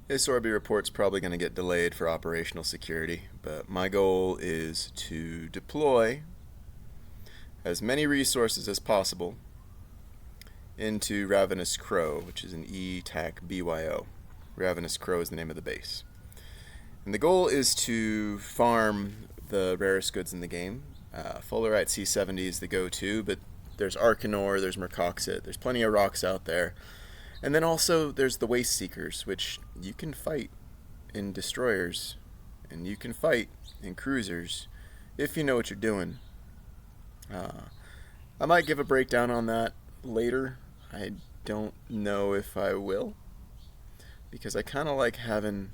This Orby report's probably going to get delayed for operational security, but my goal is to deploy as many resources as possible into Ravenous Crow, which is an E-BYO. Ravenous Crow is the name of the base. And the goal is to farm the rarest goods in the game. Fullerite C70 is the go-to, but there's Arcanor, there's Mercoxit, there's plenty of rocks out there. And then also there's the Waste Seekers, which you can fight in destroyers, and you can fight in cruisers if you know what you're doing. I might give a breakdown on that later. I don't know if I will, because I kind of like having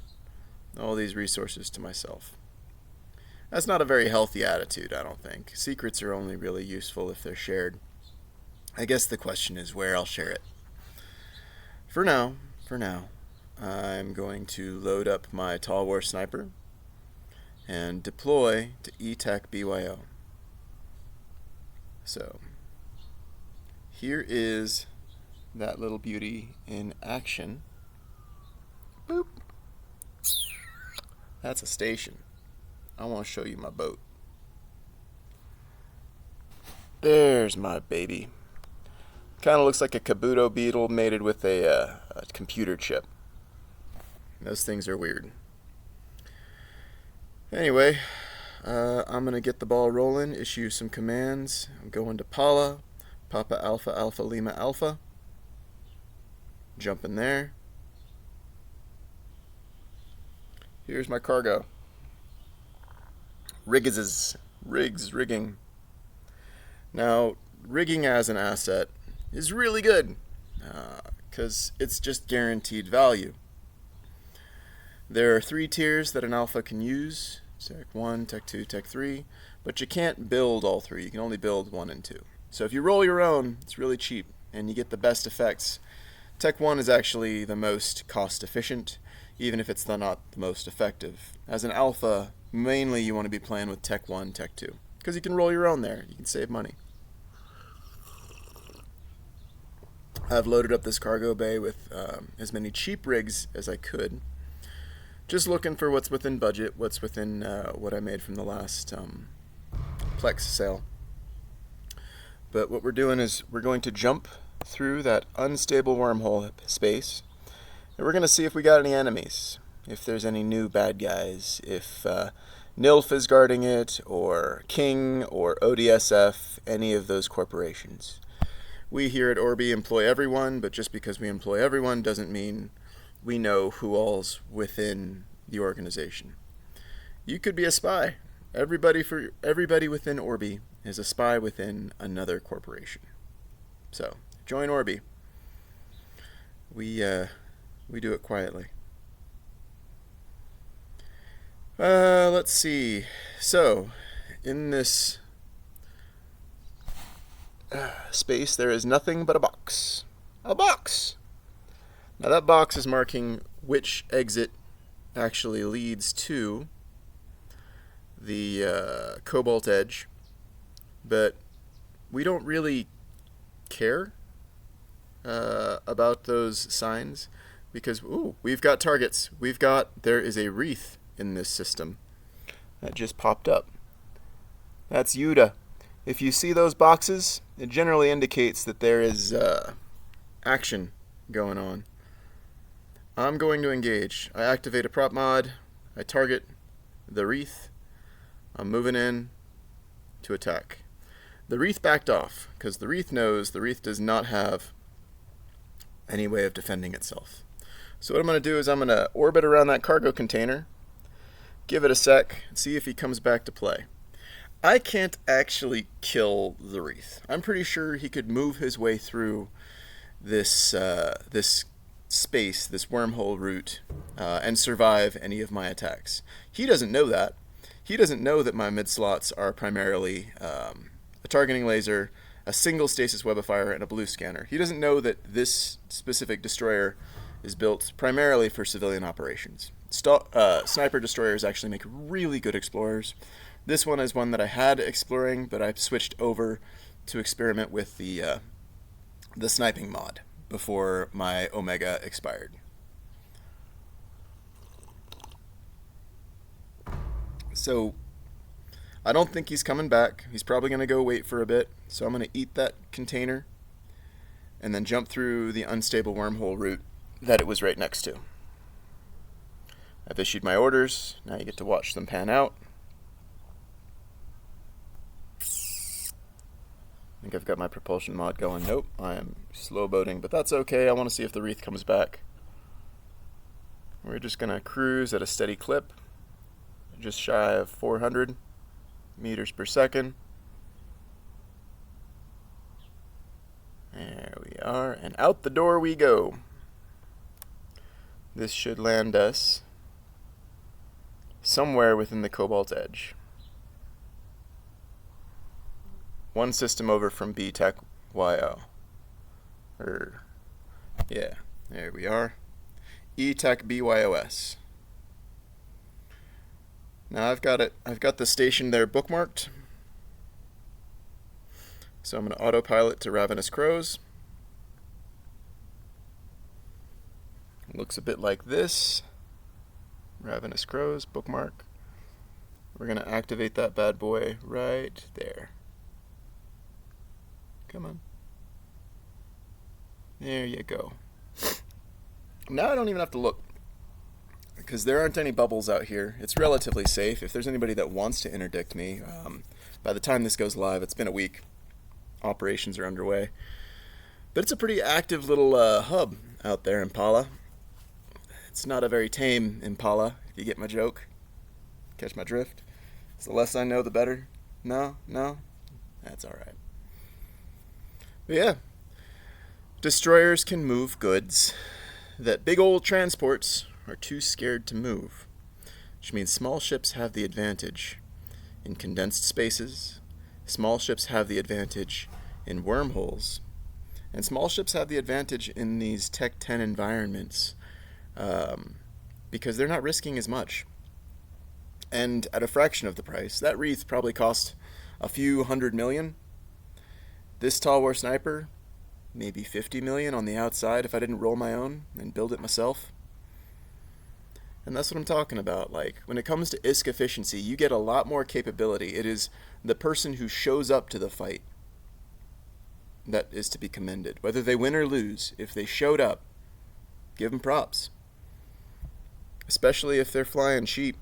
all these resources to myself. That's not a very healthy attitude, I don't think. Secrets are only really useful if they're shared. I guess the question is where I'll share it. For now, I'm going to load up my Tall War Sniper and deploy to E-BYO. So, here is that little beauty in action. Boop. That's a station. I want to show you my boat. There's my baby. Kind of looks like a Kabuto beetle mated with a computer chip. Those things are weird. Anyway, I'm going to get the ball rolling, issue some commands. I'm going to Pala, Papa Alpha Alpha Lima Alpha. Jump in there. Here's my cargo. Rigging. Now, rigging as an asset is really good because it's just guaranteed value. There are 3 tiers that an alpha can use: Tech 1, Tech 2, Tech 3, but you can't build all 3. You can only build 1 and 2. So if you roll your own, it's really cheap and you get the best effects. Tech 1 is actually the most cost efficient, even if it's not the most effective. As an alpha, mainly you want to be playing with Tech 1, Tech 2, because you can roll your own there. You can save money. I've loaded up this cargo bay with as many cheap rigs as I could. Just looking for what's within budget, what's within what I made from the last Plex sale. But what we're doing is we're going to jump through that unstable wormhole space, and we're going to see if we got any enemies, if there's any new bad guys, if Nilf is guarding it, or King, or ODSF, any of those corporations. We here at Orby employ everyone, but just because we employ everyone doesn't mean we know who all's within the organization. You could be a spy. Everybody within Orby is a spy within another corporation. So, join Orby. We do it quietly. Let's see. So, in this space, there is nothing but a box. A box! Now that box is marking which exit actually leads to the Cobalt Edge, but we don't really care about those signs because, we've got targets. There is a wreath in this system that just popped up. That's Yuda. If you see those boxes, it generally indicates that there is action going on. I'm going to engage. I activate a prop mod. I target the wreath. I'm moving in to attack. The wreath backed off because the wreath knows the wreath does not have any way of defending itself. So what I'm going to do is I'm going to orbit around that cargo container, give it a sec, and see if he comes back to play. I can't actually kill the wreath. I'm pretty sure he could move his way through this space, this wormhole route, and survive any of my attacks. He doesn't know that. He doesn't know that my mid slots are primarily a targeting laser, a single stasis webifier, and a blue scanner. He doesn't know that this specific destroyer is built primarily for civilian operations. Sniper destroyers actually make really good explorers. This one is one that I had exploring, but I switched over to experiment with the sniping mod before my Omega expired. So I don't think he's coming back. He's probably going to go wait for a bit. So I'm going to eat that container and then jump through the unstable wormhole route that it was right next to. I've issued my orders. Now you get to watch them pan out. I think I've got my propulsion mod going. Nope, I am slow boating, but that's okay. I want to see if the wreath comes back. We're just going to cruise at a steady clip, just shy of 400 meters per second. There we are, and out the door we go. This should land us somewhere within the Cobalt Edge. One system over from B-TECH-YO. Yeah, there we are. E-TECH-BYOS. Now I've got the station there bookmarked. So I'm going to autopilot to Ravenous Crows. It looks a bit like this. Ravenous Crows, bookmark. We're going to activate that bad boy right there. Come on. There you go. Now I don't even have to look, because there aren't any bubbles out here. It's relatively safe. If there's anybody that wants to interdict me, by the time this goes live, it's been a week. Operations are underway. But it's a pretty active little hub out there, Impala. It's not a very tame Impala, if you get my joke. Catch my drift? So the less I know, the better. No? That's alright. But yeah, destroyers can move goods that big old transports are too scared to move, which means small ships have the advantage in condensed spaces, small ships have the advantage in wormholes, and small ships have the advantage in these Tech 10 environments because they're not risking as much. And at a fraction of the price, that wreath probably cost a few $100 million. This Tall War Sniper, maybe $50 million on the outside if I didn't roll my own and build it myself. And that's what I'm talking about. Like, when it comes to ISK efficiency, you get a lot more capability. It is the person who shows up to the fight that is to be commended. Whether they win or lose, if they showed up, give them props. Especially if they're flying cheap.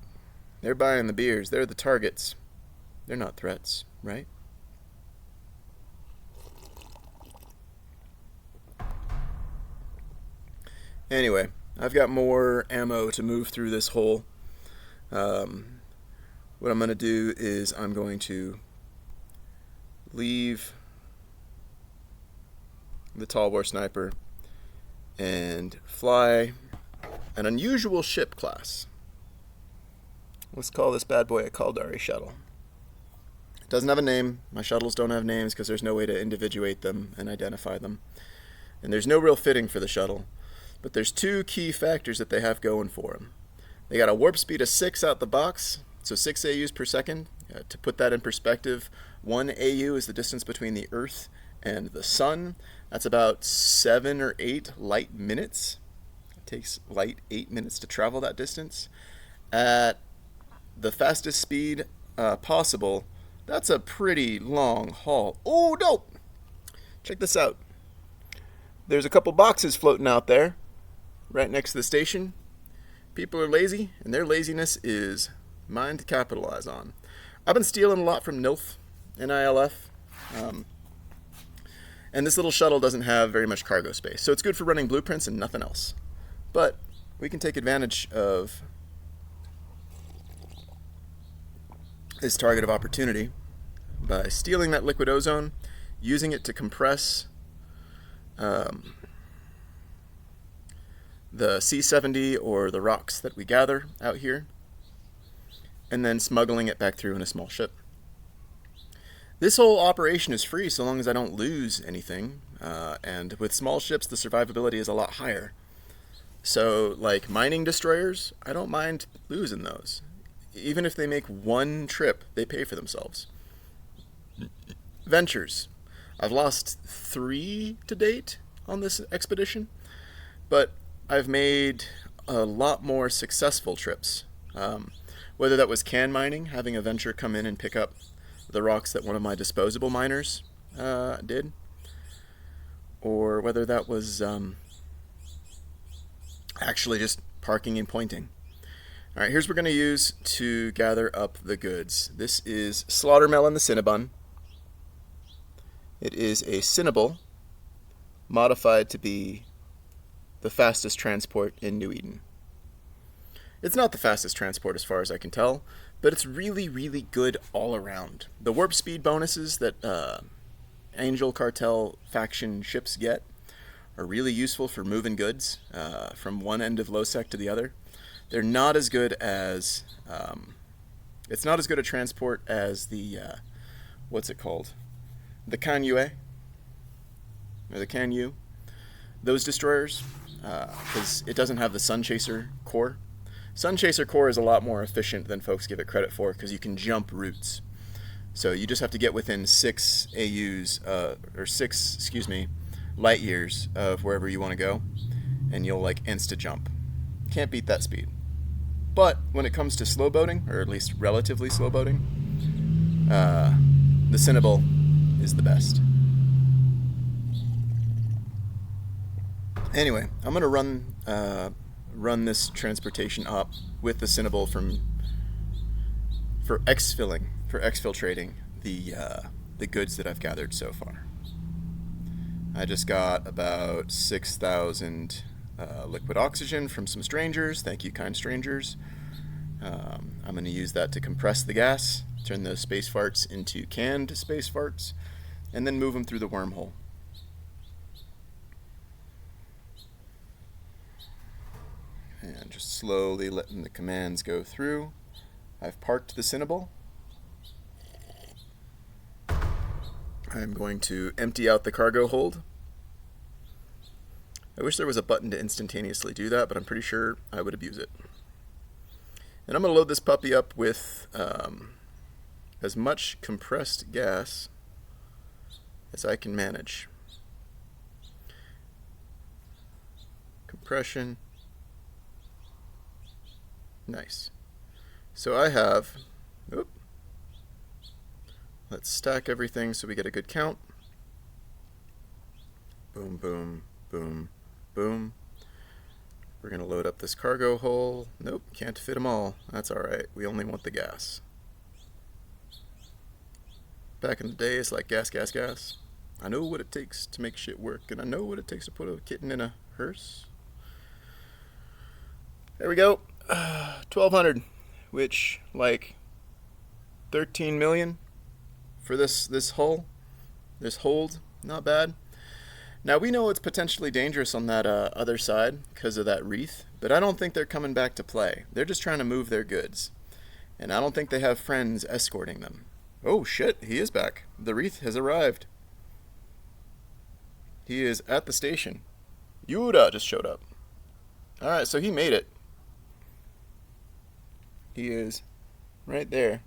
They're buying the beers. They're the targets. They're not threats, right? Anyway, I've got more ammo to move through this hole. What I'm going to do is I'm going to leave the Tall War Sniper and fly an unusual ship class. Let's call this bad boy a Kaldari shuttle. It doesn't have a name. My shuttles don't have names because there's no way to individuate them and identify them. And there's no real fitting for the shuttle. But there's two key factors that they have going for them. They got a warp speed of 6 out the box, so 6 AUs per second. To put that in perspective, 1 AU is the distance between the Earth and the Sun. That's about 7 or 8 light minutes. It takes light 8 minutes to travel that distance. At the fastest speed possible, that's a pretty long haul. Oh, no! Check this out. There's a couple boxes floating out there right next to the station. People are lazy, and their laziness is mine to capitalize on. I've been stealing a lot from NILF, NILF, and this little shuttle doesn't have very much cargo space, so it's good for running blueprints and nothing else. But we can take advantage of this target of opportunity by stealing that liquid ozone, using it to compress the C70 or the rocks that we gather out here, and then smuggling it back through in a small ship. This whole operation is free so long as I don't lose anything, and with small ships the survivability is a lot higher. So like mining destroyers, I don't mind losing those. Even if they make one trip, they pay for themselves. Ventures. I've lost 3 to date on this expedition, but I've made a lot more successful trips. Whether that was can mining, having a venture come in and pick up the rocks that one of my disposable miners did, or whether that was actually just parking and pointing. All right, here's what we're going to use to gather up the goods. This is Slaughtermelon the Cinnabon. It is a Cinnable modified to be the fastest transport in New Eden. It's not the fastest transport as far as I can tell, but it's really, really good all around. The warp speed bonuses that Angel Cartel faction ships get are really useful for moving goods from one end of Losec to the other. They're not as good as it's not as good a transport as the what's it called? The Kanyue or the Kanyu. Those destroyers, because it doesn't have the Sun Chaser core. Sun Chaser core is a lot more efficient than folks give it credit for because you can jump routes. So you just have to get within 6 AUs or 6, light years of wherever you want to go, and you'll like insta jump. Can't beat that speed. But when it comes to slow boating, or at least relatively slow boating, the Cinnable is the best. Anyway, I'm gonna run this transportation up with the Cinnable for exfiltrating the goods that I've gathered so far. I just got about 6,000 liquid oxygen from some strangers. Thank you, kind strangers. I'm going to use that to compress the gas, turn those space farts into canned space farts, and then move them through the wormhole. And just slowly letting the commands go through. I've parked the Cinnable. I'm going to empty out the cargo hold. I wish there was a button to instantaneously do that, but I'm pretty sure I would abuse it. And I'm going to load this puppy up with as much compressed gas as I can manage. Compression. Nice. So I have, let's stack everything so we get a good count. Boom, boom, boom, boom. We're going to load up this cargo hole. Nope, can't fit them all. That's alright. We only want the gas. Back in the day, it's like gas, gas, gas. I know what it takes to make shit work, and I know what it takes to put a kitten in a hearse. There we go. 1,200, which, like, 13 million for this hull, this hold. Not bad. Now, we know it's potentially dangerous on that other side because of that wreath, but I don't think they're coming back to play. They're just trying to move their goods, and I don't think they have friends escorting them. Oh, shit, he is back. The wreath has arrived. He is at the station. Yuda just showed up. Alright, so he made it. He is right there.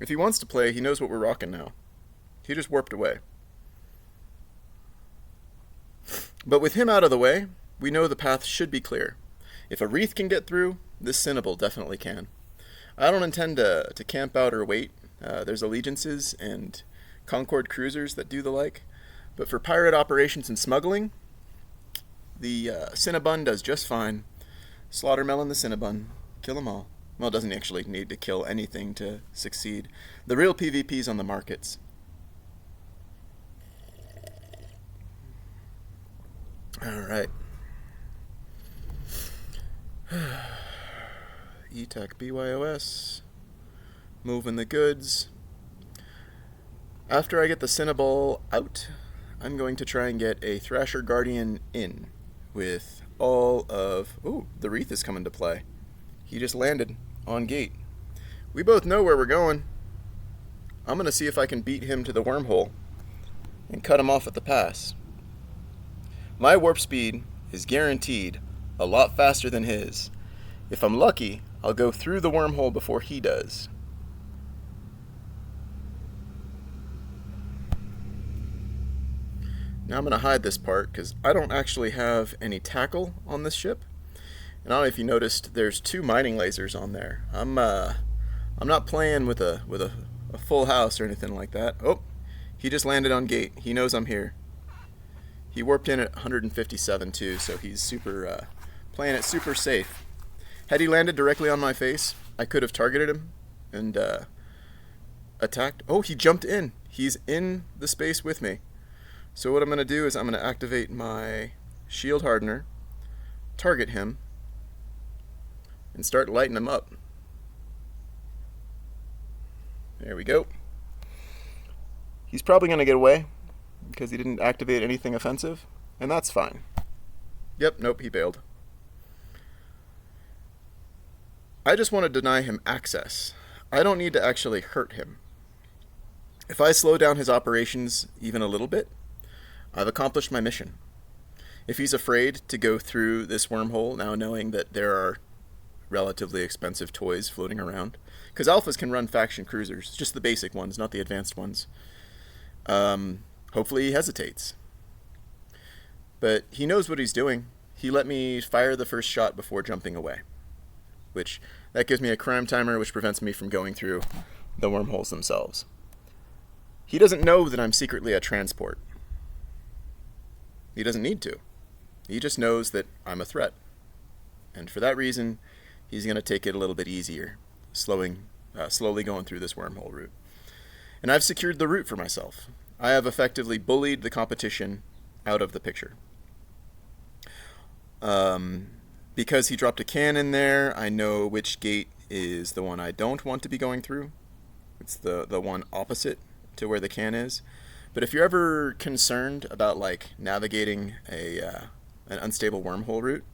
If he wants to play, he knows what we're rocking now. He just warped away. But with him out of the way, we know the path should be clear. If a wreath can get through, this Cinnable definitely can. I don't intend to camp out or wait. There's allegiances and Concord cruisers that do the like. But for pirate operations and smuggling, the Cinnabon does just fine. Slaughtermelon the Cinnabon. Kill them all. Well, it doesn't actually need to kill anything to succeed. The real PvP's on the markets. Alright. E-BYOS. Moving the goods. After I get the Cinnable out, I'm going to try and get a Thrasher Guardian in with all of... Ooh, the wreath is coming to play. He just landed on gate. We both know where we're going. I'm going to see if I can beat him to the wormhole and cut him off at the pass. My warp speed is guaranteed a lot faster than his. If I'm lucky, I'll go through the wormhole before he does. Now I'm going to hide this part because I don't actually have any tackle on this ship. And I don't know if you noticed, there's 2 mining lasers on there. I'm not playing with a full house or anything like that. Oh, he just landed on gate. He knows I'm here. He warped in at 157 too, so he's super playing it super safe. Had he landed directly on my face, I could have targeted him and attacked. Oh, he jumped in. He's in the space with me. So what I'm going to do is I'm going to activate my shield hardener, target him, and start lighting him up. There we go. He's probably going to get away because he didn't activate anything offensive, and that's fine. Yep, nope, he bailed. I just want to deny him access. I don't need to actually hurt him. If I slow down his operations even a little bit, I've accomplished my mission. If he's afraid to go through this wormhole, now knowing that there are relatively expensive toys floating around, because alphas can run faction cruisers, just the basic ones, not the advanced ones, hopefully he hesitates. But he knows what he's doing. He let me fire the first shot before jumping away, which that gives me a crime timer, which prevents me from going through the wormholes themselves. He doesn't know that I'm secretly a transport. He doesn't need to. He just knows that I'm a threat. And for that reason, he's going to take it a little bit easier, slowly going through this wormhole route. And I've secured the route for myself. I have effectively bullied the competition out of the picture. Because he dropped a can in there, I know which gate is the one I don't want to be going through. It's the one opposite to where the can is. But if you're ever concerned about like navigating an unstable wormhole route,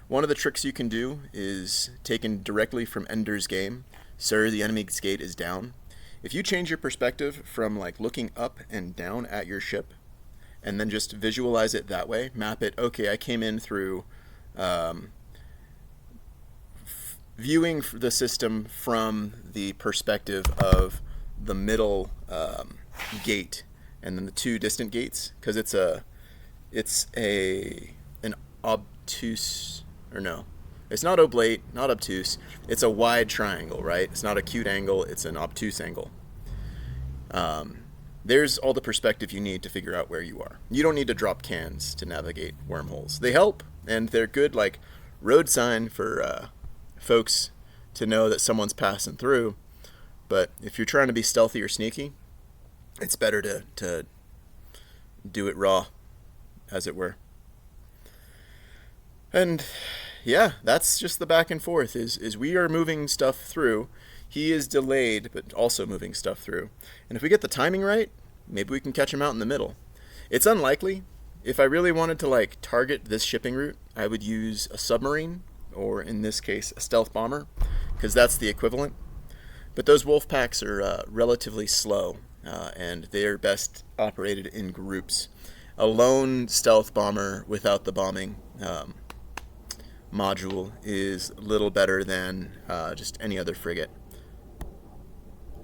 one of the tricks you can do is taken directly from Ender's Game. Sir, the enemy's gate is down. If you change your perspective from like looking up and down at your ship, and then just visualize it that way, map it, okay, I came in through viewing the system from the perspective of the middle gate and then the 2 distant gates, because it's an obtuse, or no, it's not oblate, not obtuse, it's a wide triangle, right? It's not a acute angle, it's an obtuse angle. There's all the perspective you need to figure out where you are. You don't need to drop cans to navigate wormholes. They help, and they're good like road sign for folks to know that someone's passing through. But if you're trying to be stealthy or sneaky, it's better to do it raw, as it were. And yeah, that's just the back and forth, is we are moving stuff through. He is delayed, but also moving stuff through. And if we get the timing right, maybe we can catch him out in the middle. It's unlikely. If I really wanted to like target this shipping route, I would use a submarine, or in this case, a stealth bomber, because that's the equivalent. But those wolf packs are relatively slow, and they're best operated in groups. A lone stealth bomber without the bombing module is little better than just any other frigate.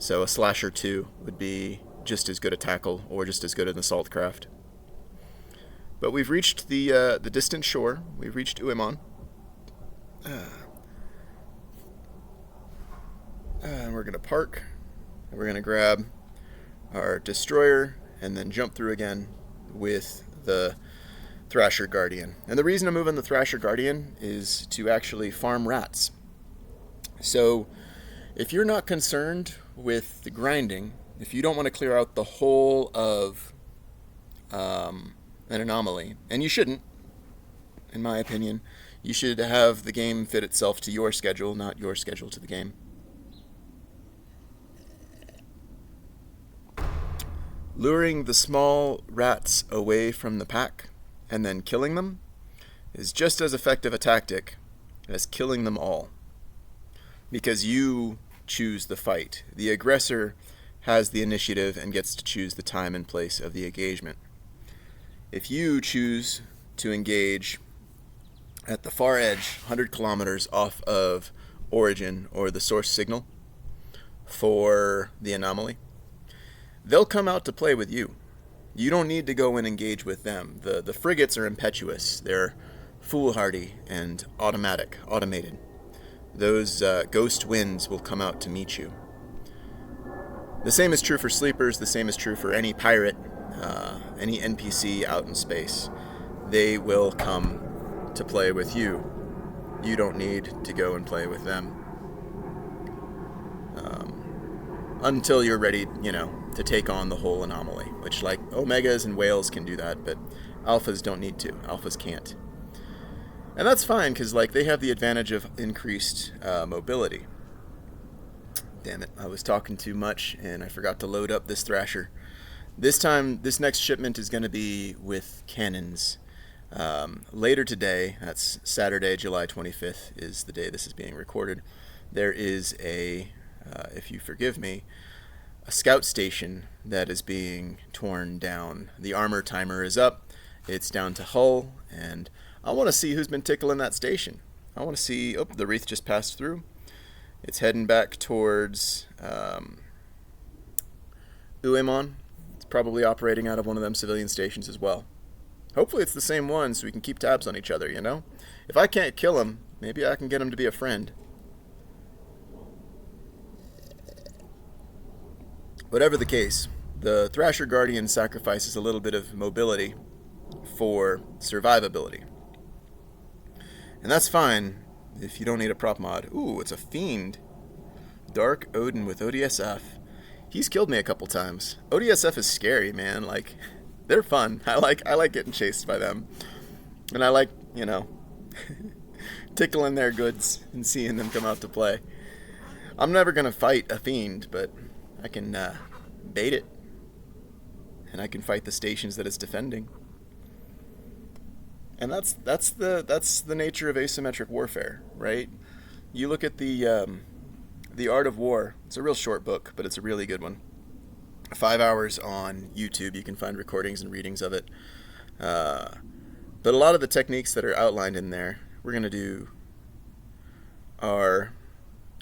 So a Slasher 2 would be just as good a tackle, or just as good an assault craft. But we've reached the distant shore. We've reached Uemon. And we're going to park. And we're going to grab our destroyer and then jump through again with the Thrasher Guardian. And the reason I'm moving the Thrasher Guardian is to actually farm rats. So if you're not concerned with the grinding, if you don't want to clear out the whole of an anomaly, and you shouldn't, in my opinion, you should have the game fit itself to your schedule, not your schedule to the game. Luring the small rats away from the pack and then killing them is just as effective a tactic as killing them all, because you choose the fight. The aggressor has the initiative and gets to choose the time and place of the engagement. If you choose to engage at the far edge, 100 kilometers off of origin or the source signal for the anomaly, they'll come out to play with you. You don't need to go and engage with them. The frigates are impetuous. They're foolhardy and automated. Those ghost winds will come out to meet you. The same is true for sleepers, the same is true for any pirate, any NPC out in space. They will come to play with you. You don't need to go and play with them. Until you're ready, to take on the whole anomaly, which like Omegas and whales can do that, but alphas don't need to. Alphas can't. And that's fine, because they have the advantage of increased mobility. Damn it, I was talking too much, and I forgot to load up this Thrasher. This next shipment is going to be with cannons. Later today, that's Saturday, July 25th, is the day this is being recorded. There is if you forgive me, a scout station that is being torn down. The armor timer is up. It's down to hull, and I want to see who's been tickling that station. I want to see... Oh, the wreath just passed through. It's heading back towards Uemon. It's probably operating out of one of them civilian stations as well. Hopefully it's the same one so we can keep tabs on each other, If I can't kill him, maybe I can get him to be a friend. Whatever the case, the Thrasher Guardian sacrifices a little bit of mobility for survivability. And that's fine if you don't need a prop mod. Ooh, it's a Fiend. Dark Odin with ODSF. He's killed me a couple times. ODSF is scary, man. They're fun. I like getting chased by them. And I like, tickling their goods and seeing them come out to play. I'm never going to fight a Fiend, but I can bait it. And I can fight the stations that it's defending. And that's the nature of asymmetric warfare, right? You look at the Art of War. It's a real short book, but it's a really good one. 5 hours on YouTube. You can find recordings and readings of it. But a lot of the techniques that are outlined in there, we're going to do, are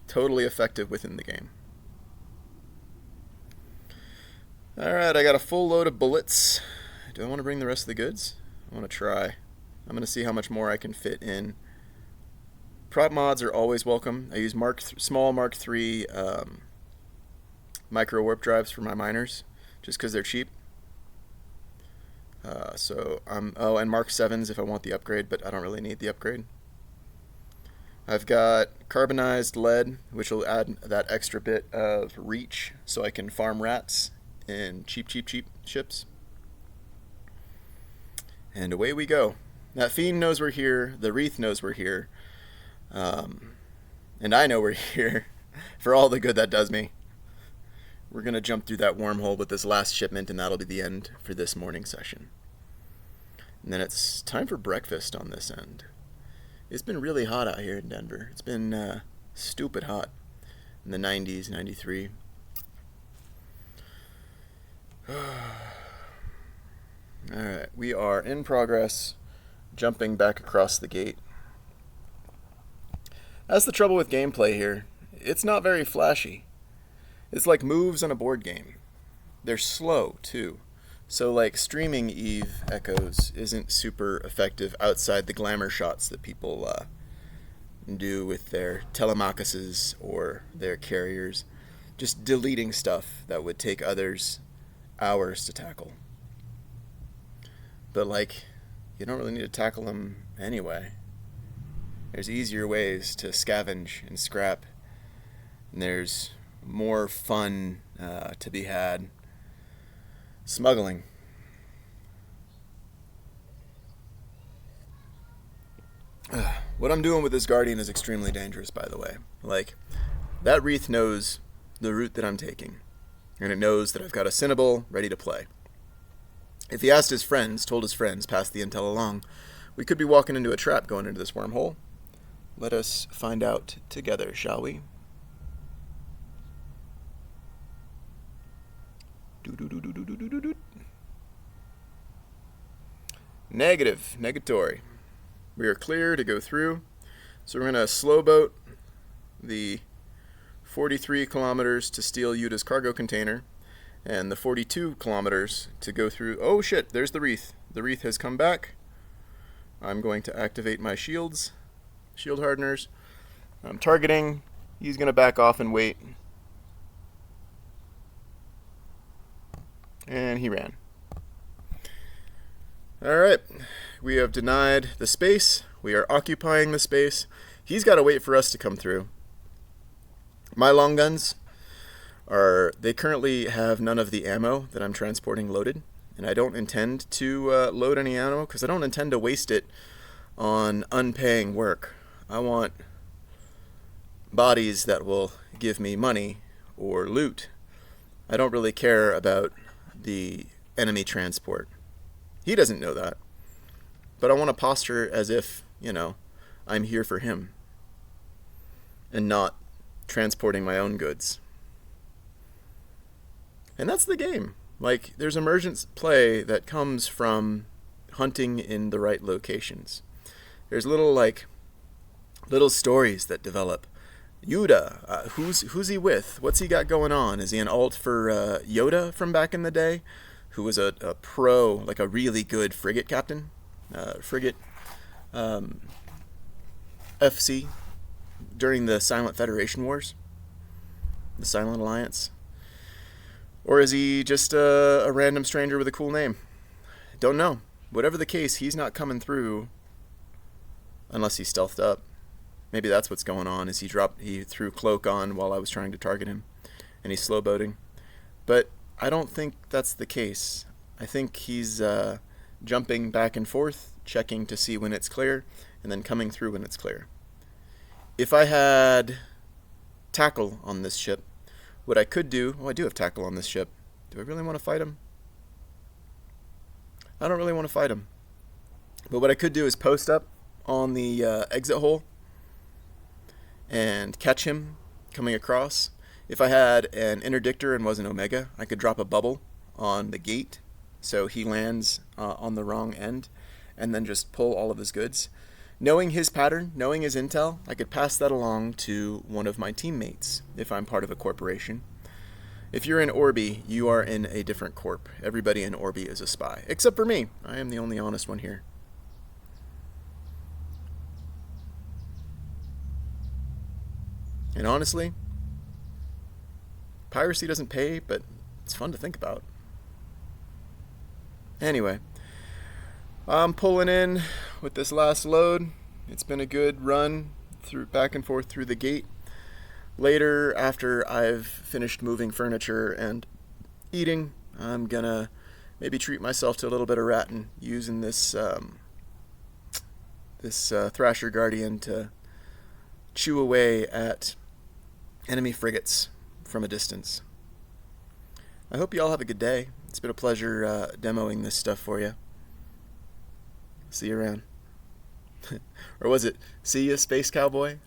totally effective within the game. Alright, I got a full load of bullets. Do I want to bring the rest of the goods? I want to try. I'm going to see how much more I can fit in. Prop mods are always welcome. I use small Mark III micro warp drives for my miners, just because they're cheap. And Mark 7s if I want the upgrade, but I don't really need the upgrade. I've got carbonized lead, which will add that extra bit of reach, so I can farm rats in cheap ships. And away we go. That Fiend knows we're here. The Wreath knows we're here. And I know we're here for all the good that does me. We're going to jump through that wormhole with this last shipment, and that'll be the end for this morning session. And then it's time for breakfast on this end. It's been really hot out here in Denver. It's been stupid hot. In the 90s, 93. Alright, we are in progress, jumping back across the gate. That's the trouble with gameplay here. It's not very flashy. It's like moves on a board game. They're slow, too. So, streaming Eve Echoes isn't super effective outside the glamour shots that people do with their telemachuses or their carriers. Just deleting stuff that would take others hours to tackle. But, you don't really need to tackle them anyway. There's easier ways to scavenge and scrap. And there's more fun to be had smuggling. What I'm doing with this Guardian is extremely dangerous, by the way. That Wreath knows the route that I'm taking. And it knows that I've got a Cinnabal ready to play. If he told his friends, passed the intel along, we could be walking into a trap going into this wormhole. Let us find out together, shall we? Negatory. We are clear to go through. So we're going to slow boat the 43 kilometers to steal Yuta's cargo container, and the 42 kilometers to go through. Oh shit, there's the Wreath. The Wreath has come back. I'm going to activate my shields, shield hardeners. I'm targeting. He's going to back off and wait. And he ran. Alright, we have denied the space. We are occupying the space. He's got to wait for us to come through. My long guns they currently have none of the ammo that I'm transporting loaded, and I don't intend to load any ammo because I don't intend to waste it on unpaying work. I want bodies that will give me money or loot. I don't really care about the enemy transport. He doesn't know that, but I want to posture as if, I'm here for him and not transporting my own goods. And that's the game. Like, there's emergent play that comes from hunting in the right locations. There's little stories that develop. Yuda, who's he with? What's he got going on? Is he an alt for Yoda from back in the day, who was a pro, like a really good frigate captain? Frigate FC during the Silent Federation Wars? The Silent Alliance? Or is he just a random stranger with a cool name? Don't know. Whatever the case, he's not coming through unless he's stealthed up. Maybe that's what's going on, is he threw cloak on while I was trying to target him, and he's slow boating. But I don't think that's the case. I think he's jumping back and forth, checking to see when it's clear, and then coming through when it's clear. If I had tackle on this ship, what I could do... I do have tackle on this ship. Do I really want to fight him? I don't really want to fight him. But what I could do is post up on the exit hole and catch him coming across. If I had an interdictor and was an Omega, I could drop a bubble on the gate so he lands on the wrong end, and then just pull all of his goods. Knowing his pattern, knowing his intel, I could pass that along to one of my teammates if I'm part of a corporation. If you're in Orby, you are in a different corp. Everybody in Orby is a spy, except for me. I am the only honest one here. And honestly, piracy doesn't pay, but it's fun to think about. Anyway, I'm pulling in with this last load. It's been a good run through back and forth through the gate. Later, after I've finished moving furniture and eating, I'm gonna maybe treat myself to a little bit of ratting using this Thrasher Guardian to chew away at enemy frigates from a distance. I hope you all have a good day. It's been a pleasure demoing this stuff for you. See you around. Or was it, see ya, Space Cowboy?